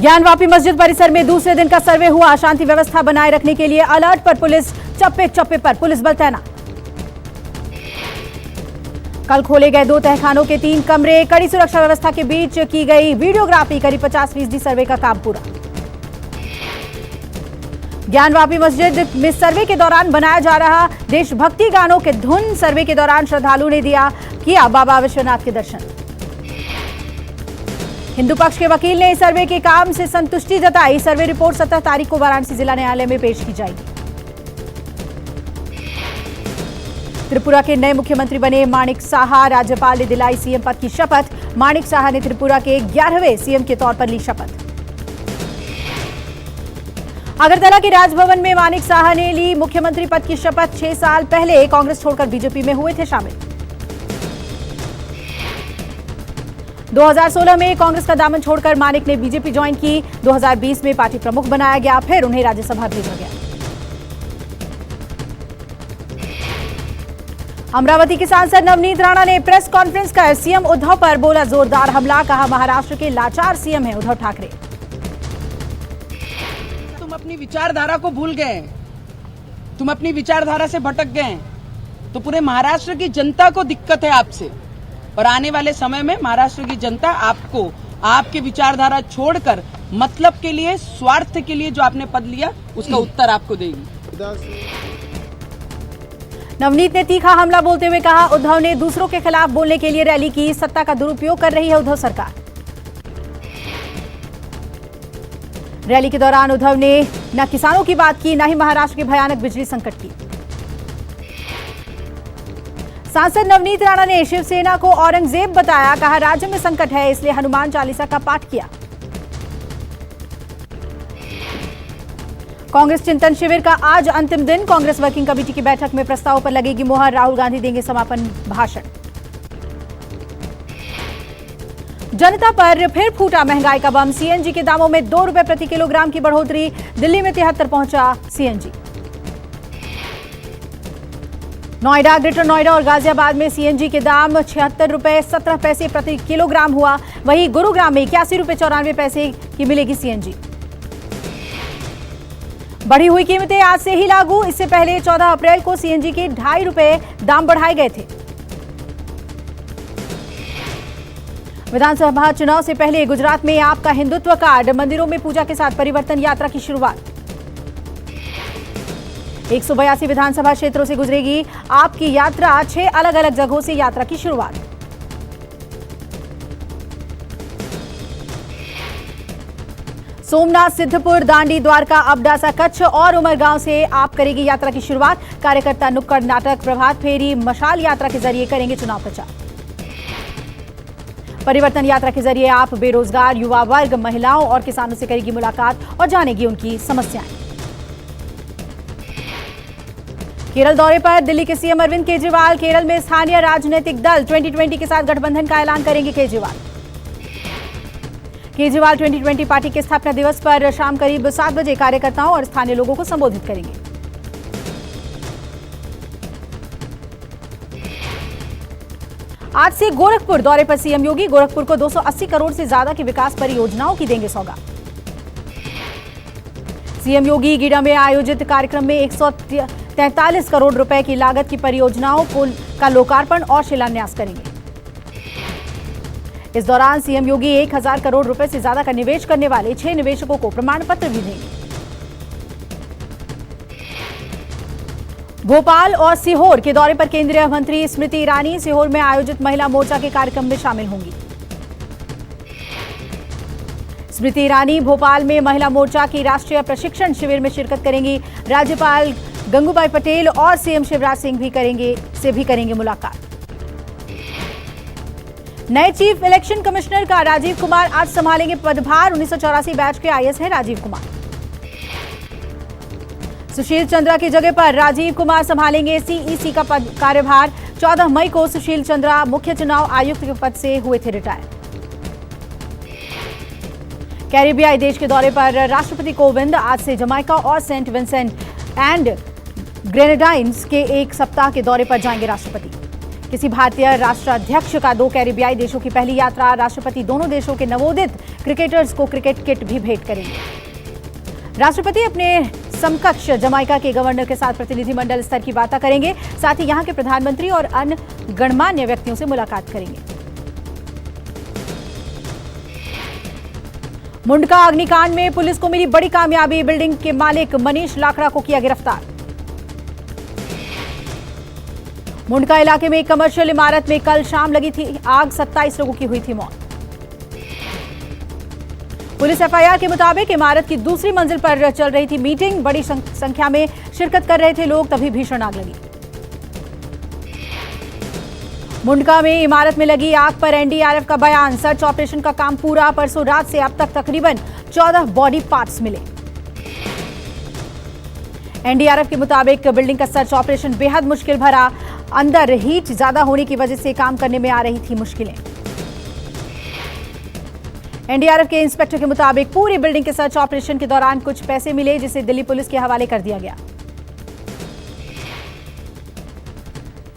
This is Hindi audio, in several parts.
ज्ञानवापी मस्जिद परिसर में दूसरे दिन का सर्वे हुआ। शांति व्यवस्था बनाए रखने के लिए अलर्ट पर पुलिस, चप्पे चप्पे पर पुलिस बल तैनात। कल खोले गए 2 तहखानों के 3 कमरे, कड़ी सुरक्षा व्यवस्था के बीच की गई वीडियोग्राफी। करीब 50% सर्वे का काम पूरा। ज्ञानवापी मस्जिद में सर्वे के दौरान बनाया जा रहा देशभक्ति गानों के धुन। सर्वे के दौरान श्रद्धालुओं ने किया बाबा विश्वनाथ के दर्शन। हिंदू पक्ष के वकील ने इस सर्वे के काम से संतुष्टि जताई। सर्वे रिपोर्ट 17 तारीख को वाराणसी जिला न्यायालय में पेश की जाएगी। त्रिपुरा के नए मुख्यमंत्री बने माणिक साहा। राज्यपाल ने दिलाई सीएम पद की शपथ। माणिक साहा ने त्रिपुरा के 11वें सीएम के तौर पर ली शपथ। अगरतला के राजभवन में माणिक साहा ने ली मुख्यमंत्री पद की शपथ। 6 साल पहले कांग्रेस छोड़कर बीजेपी में हुए थे शामिल। 2016 में कांग्रेस का दामन छोड़कर माणिक ने बीजेपी ज्वाइन की। 2020 में पार्टी प्रमुख बनाया गया, फिर उन्हें राज्यसभा भेजा गया। अमरावती के सांसद नवनीत राणा ने प्रेस कॉन्फ्रेंस कर सीएम उद्धव पर बोला जोरदार हमला। कहा महाराष्ट्र के लाचार सीएम हैं उद्धव ठाकरे। तुम अपनी विचारधारा को भूल गए, तुम अपनी विचारधारा से भटक गए, तो पूरे महाराष्ट्र की जनता को दिक्कत है आपसे। और आने वाले समय में महाराष्ट्र की जनता आपको आपकी विचारधारा छोड़कर मतलब के लिए, स्वार्थ के लिए जो आपने पद लिया उसका उत्तर आपको देगी। नवनीत ने तीखा हमला बोलते हुए कहा उद्धव ने दूसरों के खिलाफ बोलने के लिए रैली की। सत्ता का दुरुपयोग कर रही है उद्धव सरकार। रैली के दौरान उद्धव ने न किसानों की बात की, न ही महाराष्ट्र के भयानक बिजली संकट की। सांसद नवनीत राणा ने शिवसेना को औरंगजेब बताया। कहा राज्य में संकट है इसलिए हनुमान चालीसा का पाठ किया। कांग्रेस चिंतन शिविर का आज अंतिम दिन। कांग्रेस वर्किंग कमेटी की बैठक में प्रस्ताव पर लगेगी मुहर। राहुल गांधी देंगे समापन भाषण। जनता पर फिर फूटा महंगाई का बम। सीएनजी के दामों में 2 रुपए प्रति किलोग्राम की बढ़ोतरी। दिल्ली में 73 पहुंचा सीएनजी। नोएडा, ग्रेटर नोएडा और गाजियाबाद में सीएनजी के दाम 76 रुपए 17 पैसे प्रति किलोग्राम हुआ। वहीं गुरुग्राम में 81 रुपए 94 पैसे की मिलेगी सीएनजी। बढ़ी हुई कीमतें आज से ही लागू। इससे पहले 14 अप्रैल को सीएनजी के 2.5 रुपए दाम बढ़ाए गए थे। विधानसभा चुनाव से पहले गुजरात में आपका हिंदुत्व कार्ड। मंदिरों में पूजा के साथ परिवर्तन यात्रा की शुरुआत। 182 विधानसभा क्षेत्रों से गुजरेगी आपकी यात्रा। 6 अलग अलग जगहों से यात्रा की शुरुआत। सोमनाथ, सिद्धपुर, दांडी, द्वारका, अबडासा, कच्छ और उमरगांव से आप करेगी यात्रा की शुरुआत। कार्यकर्ता नुक्कड़ नाटक, प्रभात फेरी, मशाल यात्रा के जरिए करेंगे चुनाव प्रचार। परिवर्तन यात्रा के जरिए आप बेरोजगार युवा वर्ग, महिलाओं और किसानों से करेगी मुलाकात और जानेगी उनकी समस्याएं। केरल दौरे पर दिल्ली के सीएम अरविंद केजरीवाल। केरल में स्थानीय राजनीतिक दल 2020 के साथ गठबंधन का ऐलान करेंगे केजरीवाल। केजरीवाल 2020 पार्टी के स्थापना दिवस पर शाम करीब 7 बजे कार्यकर्ताओं और स्थानीय लोगों को संबोधित करेंगे। आज से गोरखपुर दौरे पर सीएम योगी। गोरखपुर को 280 करोड़ से ज्यादा की विकास परियोजनाओं की देंगे सौगात। सीएम योगी गीडा में आयोजित कार्यक्रम में 143 करोड़ रुपए की लागत की परियोजनाओं का लोकार्पण और शिलान्यास करेंगे। इस दौरान सीएम योगी 1000 करोड़ रुपए से ज्यादा का निवेश करने वाले 6 निवेशकों को प्रमाण पत्र भी देंगे। भोपाल और सीहोर के दौरे पर केंद्रीय मंत्री स्मृति ईरानी सीहोर में आयोजित महिला मोर्चा के कार्यक्रम में शामिल होंगी। स्मृति ईरानी भोपाल में महिला मोर्चा की राष्ट्रीय प्रशिक्षण शिविर में शिरकत करेंगी। राज्यपाल गंगूबाई पटेल और सीएम शिवराज सिंह भी करेंगे मुलाकात। नए चीफ इलेक्शन कमिश्नर का राजीव कुमार आज संभालेंगे पदभार। 1984 बैच के आईएएस हैं राजीव कुमार। सुशील चंद्रा की जगह पर राजीव कुमार संभालेंगे सीईसी का कार्यभार। 14 मई को सुशील चंद्रा मुख्य चुनाव आयुक्त के पद से हुए थे रिटायर। कैरिबियाई देश के दौरे पर राष्ट्रपति कोविंद आज से जमाइका और सेंट विंसेंट एंड ग्रेनेडाइंस के एक सप्ताह के दौरे पर जाएंगे राष्ट्रपति। किसी भारतीय राष्ट्राध्यक्ष का 2 कैरिबियाई देशों की पहली यात्रा। राष्ट्रपति दोनों देशों के नवोदित क्रिकेटर्स को क्रिकेट किट भी भेंट करेंगे। राष्ट्रपति अपने समकक्ष जमाइका के गवर्नर के साथ प्रतिनिधिमंडल स्तर की वार्ता करेंगे। साथ ही यहां के प्रधानमंत्री और अन्य गणमान्य व्यक्तियों से मुलाकात करेंगे। मुंडका अग्निकांड में पुलिस को मिली बड़ी कामयाबी। बिल्डिंग के मालिक मनीष लाखड़ा को किया गिरफ्तार। मुंडका इलाके में एक कमर्शियल इमारत में कल शाम लगी थी आग। 27 लोगों की हुई थी मौत। पुलिस एफआईआर के मुताबिक इमारत की दूसरी मंजिल पर चल रही थी मीटिंग। बड़ी संख्या में शिरकत कर रहे थे लोग, तभी भीषण आग लगी। मुंडका में इमारत में लगी आग पर एनडीआरएफ का बयान। सर्च ऑपरेशन का काम पूरा। परसों रात से अब तक तकरीबन 14 बॉडी पार्ट्स मिले। एनडीआरएफ के मुताबिक बिल्डिंग का सर्च ऑपरेशन बेहद मुश्किल भरा। अंदर हीट ज्यादा होने की वजह से काम करने में आ रही थी मुश्किलें। एनडीआरएफ के इंस्पेक्टर के मुताबिक पूरी बिल्डिंग के सर्च ऑपरेशन के दौरान कुछ पैसे मिले, जिसे दिल्ली पुलिस के हवाले कर दिया गया।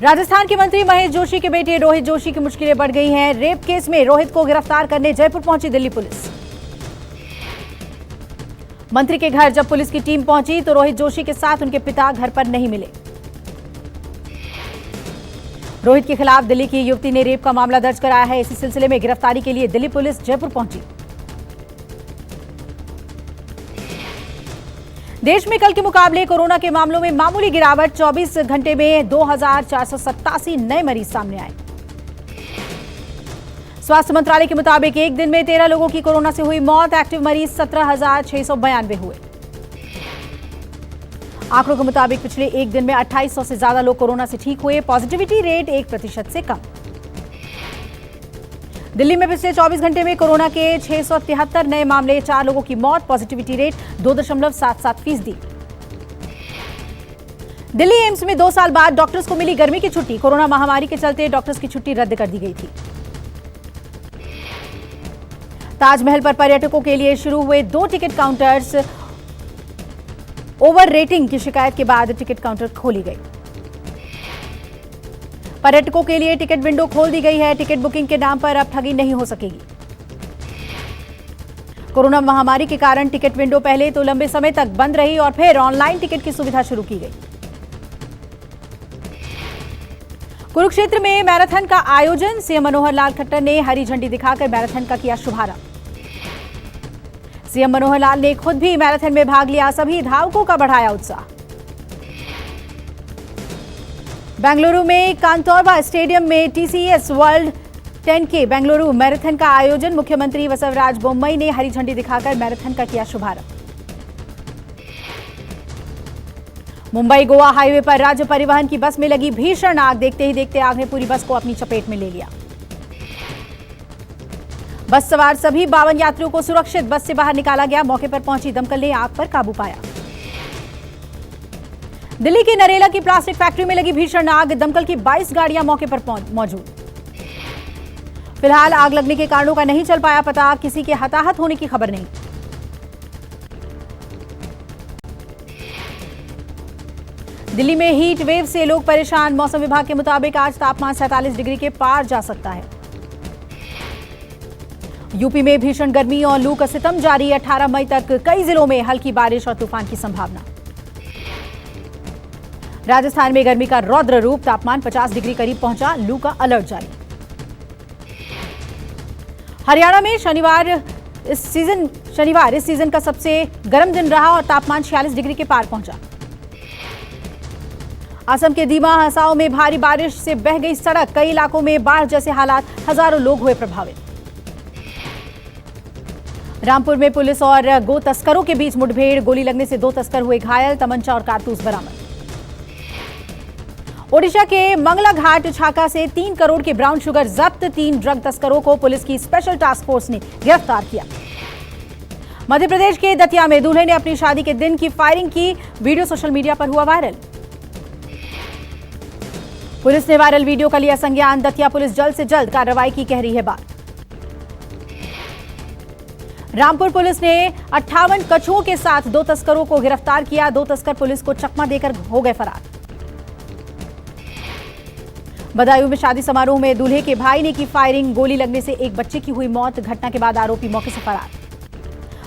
राजस्थान के मंत्री महेश जोशी के बेटे रोहित जोशी की मुश्किलें बढ़ गई हैं। रेप केस में रोहित को गिरफ्तार करने जयपुर पहुंची दिल्ली पुलिस। मंत्री के घर जब पुलिस की टीम पहुंची तो रोहित जोशी के साथ उनके पिता घर पर नहीं मिले। रोहित के खिलाफ दिल्ली की युवती ने रेप का मामला दर्ज कराया है। इसी सिलसिले में गिरफ्तारी के लिए दिल्ली पुलिस जयपुर पहुंची। देश में कल के मुकाबले कोरोना के मामलों में मामूली गिरावट। 24 घंटे में 2487 नए मरीज सामने आए। स्वास्थ्य मंत्रालय के मुताबिक एक दिन में 13 लोगों की कोरोना से हुई मौत। एक्टिव मरीज 17,692 हुए। आंकड़ों के मुताबिक पिछले एक दिन में 2800 से ज्यादा लोग कोरोना से ठीक हुए। पॉजिटिविटी रेट 1% से कम। दिल्ली में पिछले 24 घंटे में कोरोना के 673 नए मामले, 4 लोगों की मौत। Positivity rate 2.77%। दिल्ली एम्स में 2 साल बाद डॉक्टर्स को मिली गर्मी की छुट्टी। कोरोना महामारी के चलते डॉक्टर्स की छुट्टी रद्द कर दी गई थी। ताजमहल पर पर्यटकों के लिए शुरू हुए 2 टिकट काउंटर्स। ओवर रेटिंग की शिकायत के बाद टिकट काउंटर खोली गई। पर्यटकों के लिए टिकट विंडो खोल दी गई है। टिकट बुकिंग के नाम पर अब ठगी नहीं हो सकेगी। कोरोना महामारी के कारण टिकट विंडो पहले तो लंबे समय तक बंद रही और फिर ऑनलाइन टिकट की सुविधा शुरू की गई। कुरुक्षेत्र में मैराथन का आयोजन। सीएम मनोहर लाल खट्टर ने हरी झंडी दिखाकर मैराथन का किया शुभारंभ। सीएम मनोहर लाल ने खुद भी मैराथन में भाग लिया। सभी धावकों का बढ़ाया उत्साह। बेंगलुरु में कांतोरबा स्टेडियम में TCS world 10K Bengaluru marathon का आयोजन। मुख्यमंत्री बसवराज बोम्मई ने हरी झंडी दिखाकर मैराथन का किया शुभारंभ। मुंबई गोवा हाईवे पर राज्य परिवहन की बस में लगी भीषण आग। देखते ही देखते आग ने पूरी बस को अपनी चपेट में ले लिया। बस सवार सभी 52 यात्रियों को सुरक्षित बस से बाहर निकाला गया। मौके पर पहुंची दमकल ने आग पर काबू पाया। दिल्ली की नरेला की प्लास्टिक फैक्ट्री में लगी भीषण आग। दमकल की 22 गाड़ियां मौके पर मौजूद। फिलहाल आग लगने के कारणों का नहीं चल पाया पता। किसी के हताहत होने की खबर नहीं। दिल्ली में हीट वेव से लोग परेशान। मौसम विभाग के मुताबिक आज तापमान 47 डिग्री के पार जा सकता है। यूपी में भीषण गर्मी और लू का सितम जारी। 18 मई तक कई जिलों में हल्की बारिश और तूफान की संभावना। राजस्थान में गर्मी का रौद्र रूप। तापमान 50 डिग्री करीब पहुंचा। लू का अलर्ट जारी। हरियाणा में शनिवार इस सीजन का सबसे गर्म दिन रहा और तापमान 46 डिग्री के पार पहुंचा। असम के दीमा हसाओ में भारी बारिश से बह गई सड़क। कई इलाकों में बाढ़ जैसे हालात। हजारों लोग हुए प्रभावित। रामपुर में पुलिस और गो तस्करों के बीच मुठभेड़। गोली लगने से 2 तस्कर हुए घायल। तमंचा और कारतूस बरामद। ओडिशा के मंगला घाट छाका से 3 करोड़ की ब्राउन शुगर जब्त। 3 ड्रग तस्करों को पुलिस की स्पेशल टास्क फोर्स ने गिरफ्तार किया। मध्य प्रदेश के दतिया में दूल्हे ने अपनी शादी के दिन की फायरिंग की। वीडियो सोशल मीडिया पर हुआ वायरल। पुलिस ने वायरल वीडियो का लिया संज्ञान। दतिया पुलिस जल्द से जल्द कार्रवाई की कह रही है बात। रामपुर पुलिस ने 58 कछुओं के साथ 2 तस्करों को गिरफ्तार किया। 2 तस्कर पुलिस को चकमा देकर हो गए फरार। बदायूं में शादी समारोह में दूल्हे के भाई ने की फायरिंग, गोली लगने से एक बच्चे की हुई मौत। घटना के बाद आरोपी मौके से फरार।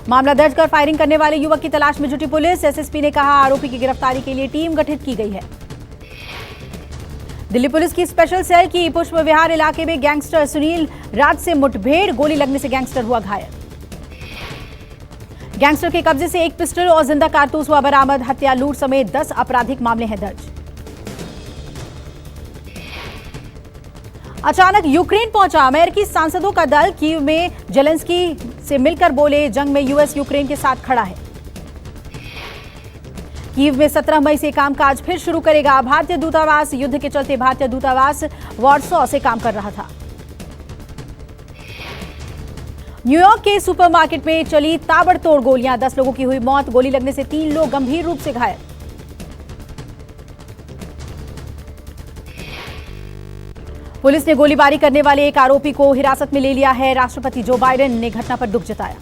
मामला दर्ज कर फायरिंग करने वाले युवक की तलाश में जुटी पुलिस। एसएसपी ने कहा आरोपी की गिरफ्तारी के लिए टीम गठित की गई है। दिल्ली पुलिस की स्पेशल सेल की पुष्प विहार इलाके में गैंगस्टर सुनील राज से मुठभेड़, गोली लगने से गैंगस्टर हुआ घायल। गैंगस्टर के कब्जे से एक पिस्टल और जिंदा कारतूस हुआ बरामद। हत्या, लूट समेत 10 आपराधिक मामले हैं दर्ज। अचानक यूक्रेन पहुंचा अमेरिकी सांसदों का दल। कीव में जेलेंस्की से मिलकर बोले जंग में यूएस यूक्रेन के साथ खड़ा है। कीव में 17 मई से कामकाज फिर शुरू करेगा। भारतीय दूतावास, युद्ध के चलते भारतीय दूतावास वॉर्सो से काम कर रहा था। न्यूयॉर्क के सुपरमार्केट में चली ताबड़तोड़ गोलियां, 10 लोगों की हुई मौत। गोली लगने से 3 लोग गंभीर रूप से घायल। पुलिस ने गोलीबारी करने वाले एक आरोपी को हिरासत में ले लिया है। राष्ट्रपति जो बाइडेन ने घटना पर दुख जताया।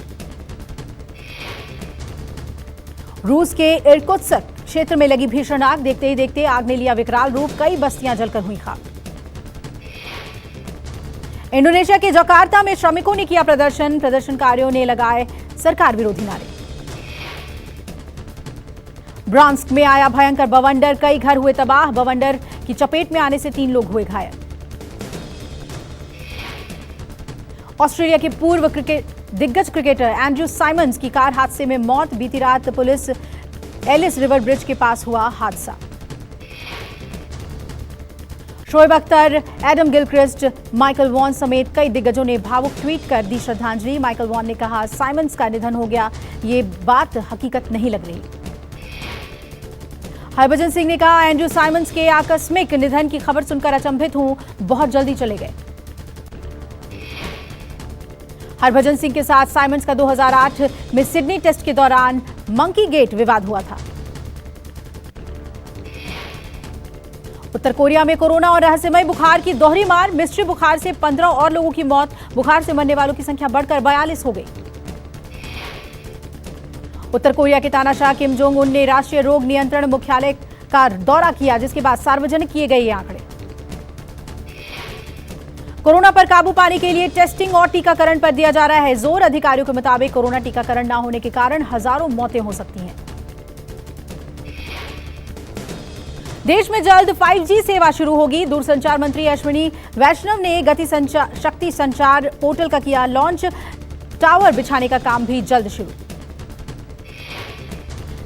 रूस के इर्कुत्स्क क्षेत्र में लगी भीषण आग, देखते ही देखते आग ने लिया विकराल रूप। कई बस्तियां जलकर हुई खाक। इंडोनेशिया के जकार्ता में श्रमिकों ने किया प्रदर्शन। प्रदर्शनकारियों ने लगाए सरकार विरोधी नारे। ब्रांस्क में आया भयंकर बवंडर, कई घर हुए तबाह। बवंडर की चपेट में आने से 3 लोग हुए घायल। ऑस्ट्रेलिया के पूर्व दिग्गज क्रिकेटर एंड्रयू साइमंस की कार हादसे में मौत। बीती रात पुलिस एलिस रिवर ब्रिज के पास हुआ हादसा। Shoaib Akhtar, Adam Gilchrist, Michael Vaughan समेत कई दिग्गजों ने भावुक ट्वीट कर दी श्रद्धांजलि। माइकल वॉन ने कहा साइमंस का निधन हो गया, ये बात हकीकत नहीं लग रही। हरभजन सिंह ने कहा एंड्रयू साइमंस के आकस्मिक निधन की खबर सुनकर अचंभित हूं, बहुत जल्दी चले गए। हरभजन सिंह के साथ साइमंस का 2008 में सिडनी टेस्ट के दौरान मंकी गेट विवाद हुआ था। उत्तर कोरिया में कोरोना और रहस्यमय बुखार की दोहरी मार। मिस्ट्री बुखार से 15 और लोगों की मौत। बुखार से मरने वालों की संख्या बढ़कर 42 हो गई। उत्तर कोरिया के तानाशाह किम जोंग उन ने राष्ट्रीय रोग नियंत्रण मुख्यालय का दौरा किया, जिसके बाद सार्वजनिक किए गए ये आंकड़े। कोरोना पर काबू पाने के लिए टेस्टिंग और टीकाकरण पर दिया जा रहा है जोर। अधिकारियों के मुताबिक कोरोना टीकाकरण न होने के कारण हजारों मौतें हो सकती हैं। देश में जल्द 5G सेवा शुरू होगी। दूरसंचार मंत्री अश्विनी वैष्णव ने गति शक्ति संचार पोर्टल का किया लॉन्च। टावर बिछाने का काम भी जल्द शुरू।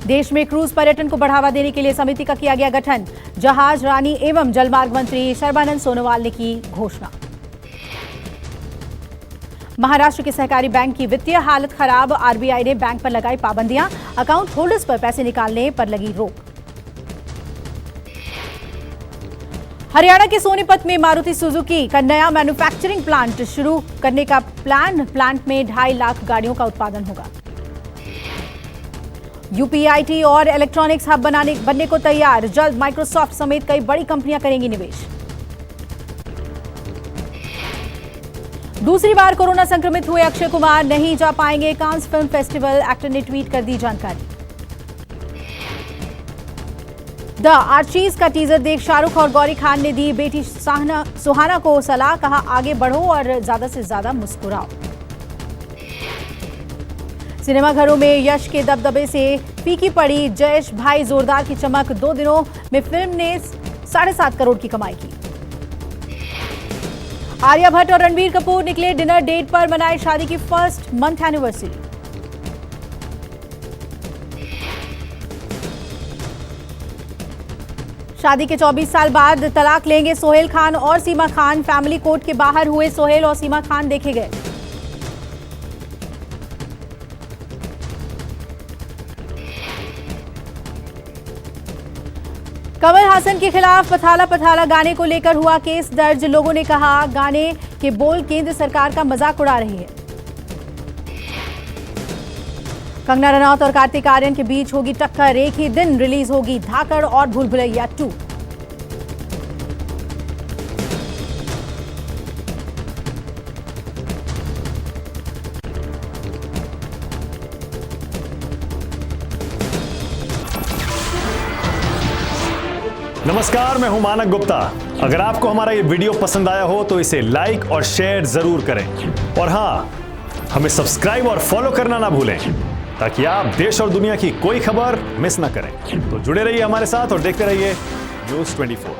देश में क्रूज पर्यटन को बढ़ावा देने के लिए समिति का किया गया गठन। जहाज रानी एवं जलमार्ग मंत्री सर्बानंद सोनोवाल ने की घोषणा। महाराष्ट्र के सहकारी बैंक की वित्तीय हालत खराब। आरबीआई ने बैंक पर लगाई पाबंदियां। अकाउंट होल्डर्स पर पैसे निकालने पर लगी रोक। हरियाणा के सोनीपत में मारुति सुजुकी का नया मैन्युफैक्चरिंग प्लांट शुरू करने का प्लांट में 2.5 लाख गाड़ियों का उत्पादन होगा। यूपीआईटी और इलेक्ट्रॉनिक्स हब बनने को तैयार। जल्द माइक्रोसॉफ्ट समेत कई बड़ी कंपनियां करेंगी निवेश। दूसरी बार कोरोना संक्रमित हुए अक्षय कुमार नहीं जा पाएंगे कांस फिल्म फेस्टिवल। एक्टर ने ट्वीट कर दी जानकारी। द आर्चीज का टीजर देख शाहरुख और गौरी खान ने दी बेटी सुहाना को सलाह। कहा आगे बढ़ो और ज्यादा से ज्यादा मुस्कुराओ। सिनेमाघरों में यश के दबदबे से फीकी पड़ी जयेश भाई जोरदार की चमक। 2 दिनों में फिल्म ने 7.5 करोड़ की कमाई की। आलिया भट्ट और रणबीर कपूर निकले डिनर डेट पर, मनाए शादी की फर्स्ट मंथ एनिवर्सरी। शादी के 24 साल बाद तलाक लेंगे सोहेल खान और सीमा खान। फैमिली कोर्ट के बाहर हुए सोहेल और सीमा खान देखे गए। कमल हासन के खिलाफ पथाला पथाला गाने को लेकर हुआ केस दर्ज। लोगों ने कहा गाने के बोल केंद्र सरकार का मजाक उड़ा रही है। कंगना रनौत और कार्तिक आर्यन के बीच होगी टक्कर। एक ही दिन रिलीज होगी धाकड़ और भूल भुलैया 2। नमस्कार, मैं हूं मानक गुप्ता। अगर आपको हमारा ये वीडियो पसंद आया हो तो इसे लाइक और शेयर जरूर करें और हाँ, हमें सब्सक्राइब और फॉलो करना ना भूलें ताकि आप देश और दुनिया की कोई खबर मिस ना करें। तो जुड़े रहिए हमारे साथ और देखते रहिए News 24।